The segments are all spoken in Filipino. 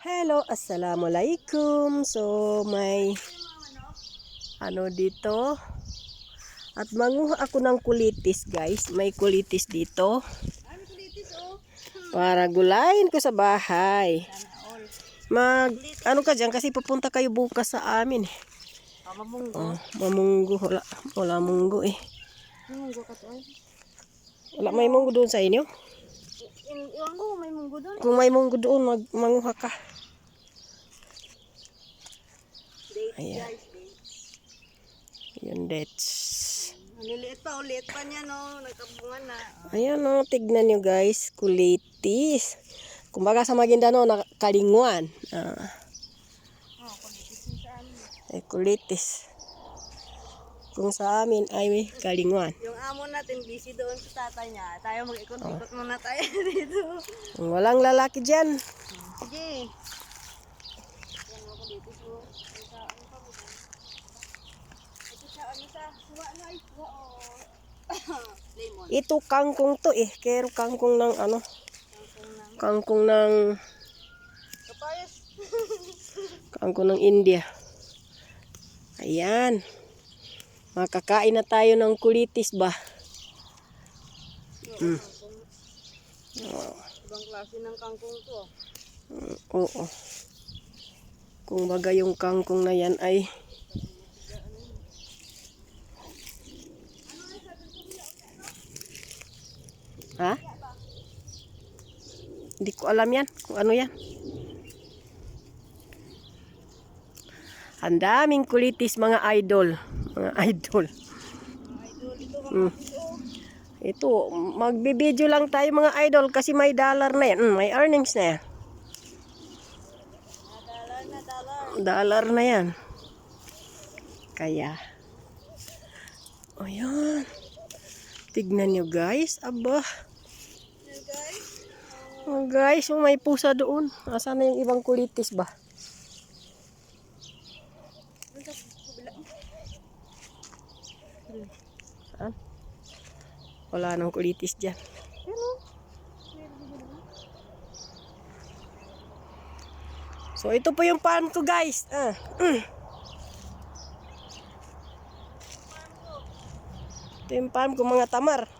Hello, assalamualaikum. So, may dito. At manguha ako ng kulitis, guys. May kulitis dito. Para gulayin ko sa bahay. Ano ka dyan? Kasi pupunta kayo bukas sa amin. Mamunggo. Wala munggo eh. Munggo ka to ay. Wala may munggo doon sa inyo? Iwan ko may munggo doon. Kung may munggo doon, manguha ka. Dates Ayan. guys, dates. Ayan, dates. Maliliit pa, ulit pa niya no. Nagkabungan na. Ayan o, tignan nyo guys. Kulitis. Kumbaga sa Maguindanao, kalingwan. Kulitis yung sa amin. Kulitis. Kung sa amin ay may kalingwan. Yung amo natin busy doon sa tatay niya. Tayo mag-ikot-ikot muna tayo dito. Kung walang lalaki dyan. Sige. Yan ako dito so. Ano pa mo dyan? Ito siya, suwa na ay suwa o. Lemon. Ito kangkong to eh. Kero kangkong ng ano. Kangkong ng Kapayas. kangkong ng India. Ayan. Makakain na tayo ng kulitis ba? Ibang klase ng kangkong to. Oo. Kung baga yung kangkong na yan ay ha? Hindi ko alam yan. Kung ano yan. Ang daming kulitis mga idol. Mga idol. Ito, magbibideo lang tayo mga idol kasi may dollar na yan. May earnings na yan. Dollar na yan. Kaya. Ayan. Tignan nyo guys. Aba. Oh, guys, may pusa doon. Asan na yung ibang kulitis ba? Saan? Wala nang kulitis dyan. So, ito po yung farm ko, guys. Ito yung farm ko, mga tamar.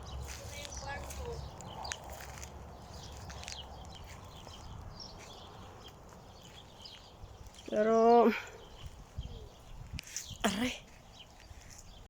Pero, aray.